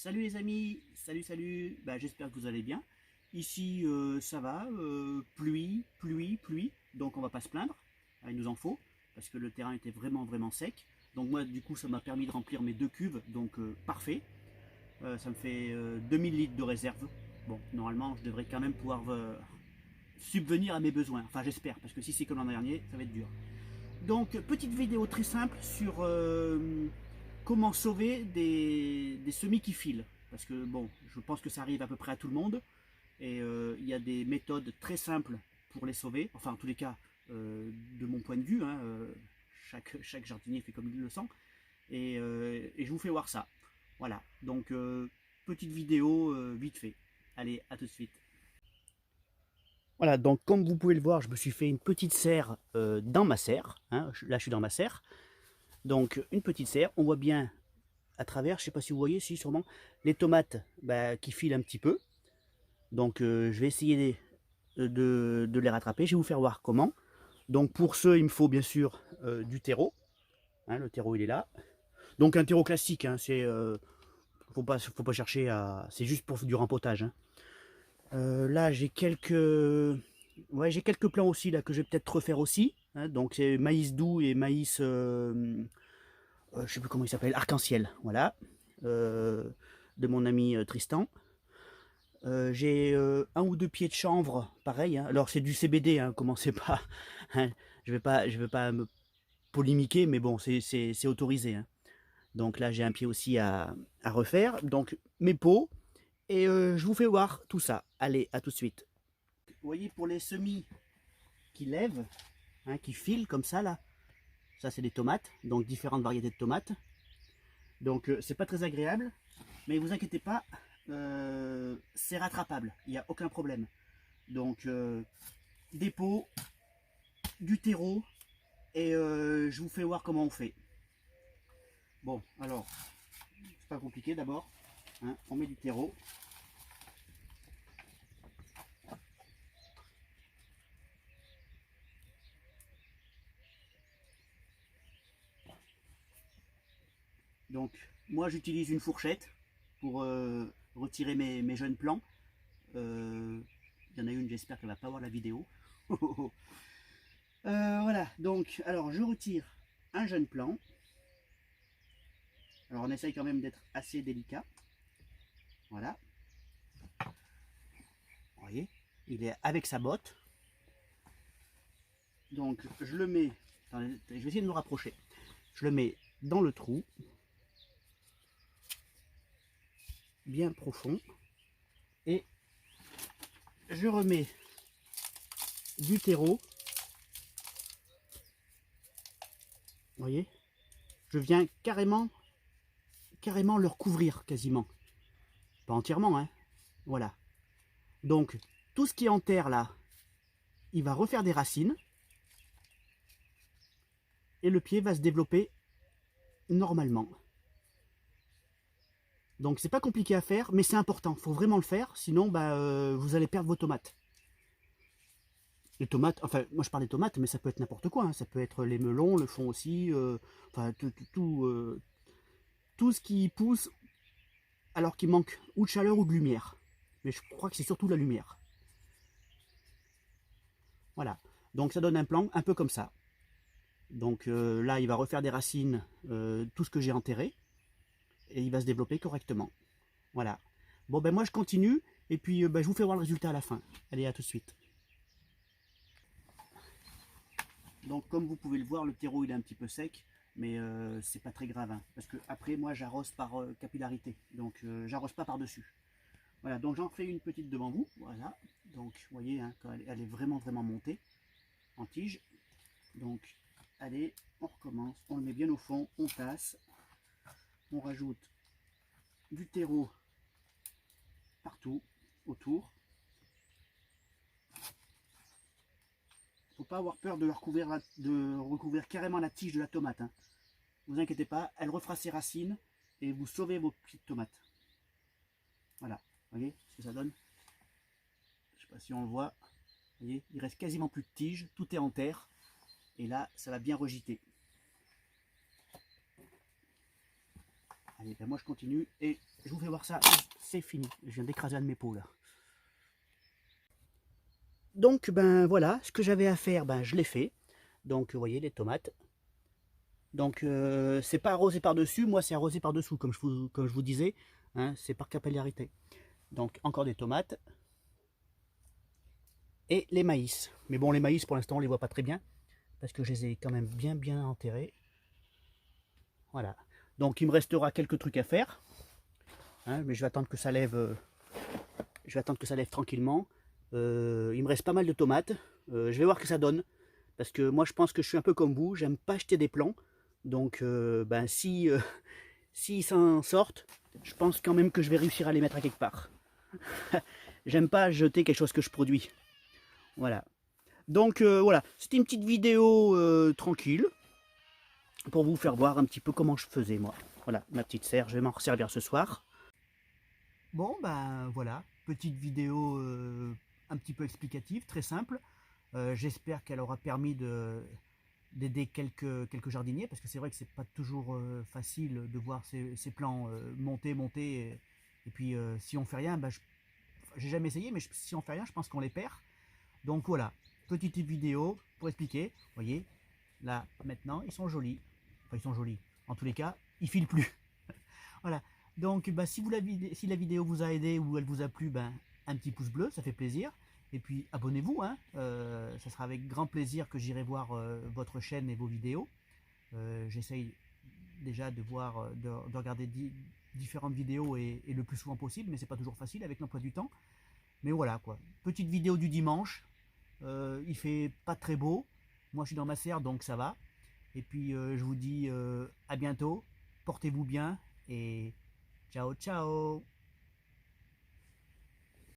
Salut les amis, salut, bah, j'espère que vous allez bien. Ici ça va, pluie, donc on va pas se plaindre, il nous en faut, parce que le terrain était vraiment sec. Donc moi du coup ça m'a permis de remplir mes deux cuves, donc parfait. Ça me fait 2000 litres de réserve. Bon, normalement je devrais quand même pouvoir subvenir à mes besoins, enfin j'espère, parce que si c'est comme l'an dernier, ça va être dur. Donc petite vidéo très simple sur comment sauver des semis qui filent. Parce que bon, je pense que ça arrive à peu près à tout le monde. Et il y a des méthodes très simples pour les sauver. Enfin, en tous les cas, de mon point de vue, hein, chaque jardinier fait comme il le sent. Et je vous fais voir ça. Voilà, donc petite vidéo vite fait. Allez, à tout de suite. Voilà, donc comme vous pouvez le voir, je me suis fait une petite serre dans ma serre. Hein. Là, je suis dans ma serre. Donc, une petite serre. On voit bien à travers, je ne sais pas si vous voyez, si sûrement, les tomates bah, qui filent un petit peu. Donc je vais essayer de les rattraper. Je vais vous faire voir comment. Donc pour ce, il me faut bien sûr du terreau. Hein, le terreau il est là. Donc un terreau classique, hein, c'est faut pas chercher à. C'est juste pour du rempotage. Hein. Là j'ai quelques plants aussi là que je vais peut-être refaire aussi. Hein, donc c'est maïs doux et maïs je sais plus comment il s'appelle, arc-en-ciel. Voilà. De mon ami Tristan. J'ai un ou deux pieds de chanvre, pareil. Hein. Alors c'est du CBD, hein, commencez pas. Hein. Je vais pas me polémiquer, mais bon, c'est autorisé. Hein. Donc là, j'ai un pied aussi à refaire. Donc mes pots. Et je vous fais voir tout ça. Allez, à tout de suite. Vous voyez, pour les semis qui lèvent, hein, qui filent comme ça, là, ça c'est des tomates. Donc différentes variétés de tomates. Donc c'est pas très agréable. Mais vous inquiétez pas, c'est rattrapable. Il n'y a aucun problème. Donc des pots, du terreau, et je vous fais voir comment on fait. Bon, alors, c'est pas compliqué d'abord. Hein, on met du terreau. Donc, moi j'utilise une fourchette pour retirer mes jeunes plants. Il y en a une, j'espère qu'elle va pas voir la vidéo. Voilà, donc, alors je retire un jeune plant. Alors on essaye quand même d'être assez délicat. Voilà. Vous voyez, il est avec sa botte. Donc je le mets, attendez, je vais essayer de me rapprocher. Je le mets dans le trou, bien profond, et je remets du terreau. Vous voyez, je viens carrément le recouvrir quasiment. Pas entièrement, hein. Voilà. Donc tout ce qui est en terre là, il va refaire des racines. Et le pied va se développer normalement. Donc c'est pas compliqué à faire, mais c'est important, il faut vraiment le faire, sinon bah, vous allez perdre vos tomates. Les tomates, enfin moi je parle des tomates, mais ça peut être n'importe quoi, hein. Ça peut être les melons, le fond aussi, enfin tout ce qui pousse alors qu'il manque ou de chaleur ou de lumière. Mais je crois que c'est surtout la lumière. Voilà, donc ça donne un plan un peu comme ça. Donc là il va refaire des racines, tout ce que j'ai enterré, et il va se développer correctement. Voilà. Bon ben moi je continue, et puis ben, je vous fais voir le résultat à la fin. Allez, à tout de suite. Donc comme vous pouvez le voir, le terreau il est un petit peu sec, mais c'est pas très grave, hein, parce que après moi j'arrose par capillarité, donc j'arrose pas par dessus. Voilà, donc j'en fais une petite devant vous, voilà. Donc vous voyez, hein, quand elle est vraiment montée en tige. Donc allez, on recommence, on le met bien au fond, on tasse, on rajoute du terreau partout autour. Faut pas avoir peur de recouvrir carrément la tige de la tomate. Hein. Ne vous inquiétez pas, elle refera ses racines et vous sauvez vos petites tomates. Voilà, vous voyez ce que ça donne. Je ne sais pas si on le voit. Vous voyez, il reste quasiment plus de tige, tout est en terre. Et là, ça va bien regiter. Allez, ben moi je continue et je vous fais voir ça, c'est fini. Je viens d'écraser un de mes pots là. Donc ben voilà, ce que j'avais à faire, ben je l'ai fait. Donc vous voyez les tomates. Donc c'est pas arrosé par-dessus, moi c'est arrosé par-dessous, comme je vous disais, hein, c'est par capillarité. Donc encore des tomates. Et les maïs. Mais bon, les maïs pour l'instant on les voit pas très bien, parce que je les ai quand même bien enterrés. Voilà. Donc il me restera quelques trucs à faire. Hein, mais je vais attendre que ça lève. Je vais attendre que ça lève tranquillement. Il me reste pas mal de tomates. Je vais voir ce que ça donne. Parce que moi je pense que je suis un peu comme vous, j'aime pas acheter des plants. Donc ben, si s'ils s'en sortent, je pense quand même que je vais réussir à les mettre à quelque part. J'aime pas jeter quelque chose que je produis. Voilà. Donc voilà, c'était une petite vidéo tranquille pour vous faire voir un petit peu comment je faisais moi. Voilà, ma petite serre, je vais m'en resservir ce soir. Bon ben voilà, petite vidéo un petit peu explicative, très simple. J'espère qu'elle aura permis d'aider quelques jardiniers, parce que c'est vrai que c'est pas toujours facile de voir ces plants monter, et puis si on fait rien, ben, j'ai jamais essayé, mais si on fait rien, je pense qu'on les perd. Donc voilà, petite vidéo pour expliquer. Vous voyez, là maintenant ils sont jolis. Enfin ils sont jolis. En tous les cas, ils filent plus. Voilà. Donc bah, si la vidéo vous a aidé ou elle vous a plu, ben, un petit pouce bleu, ça fait plaisir. Et puis abonnez-vous, hein. Ça sera avec grand plaisir que j'irai voir votre chaîne et vos vidéos. J'essaye déjà de voir, de regarder différentes vidéos et le plus souvent possible, mais c'est pas toujours facile avec l'emploi du temps. Mais voilà quoi, petite vidéo du dimanche. Il fait pas très beau. Moi je suis dans ma serre donc ça va. Et puis je vous dis à bientôt. Portez-vous bien et ciao ciao.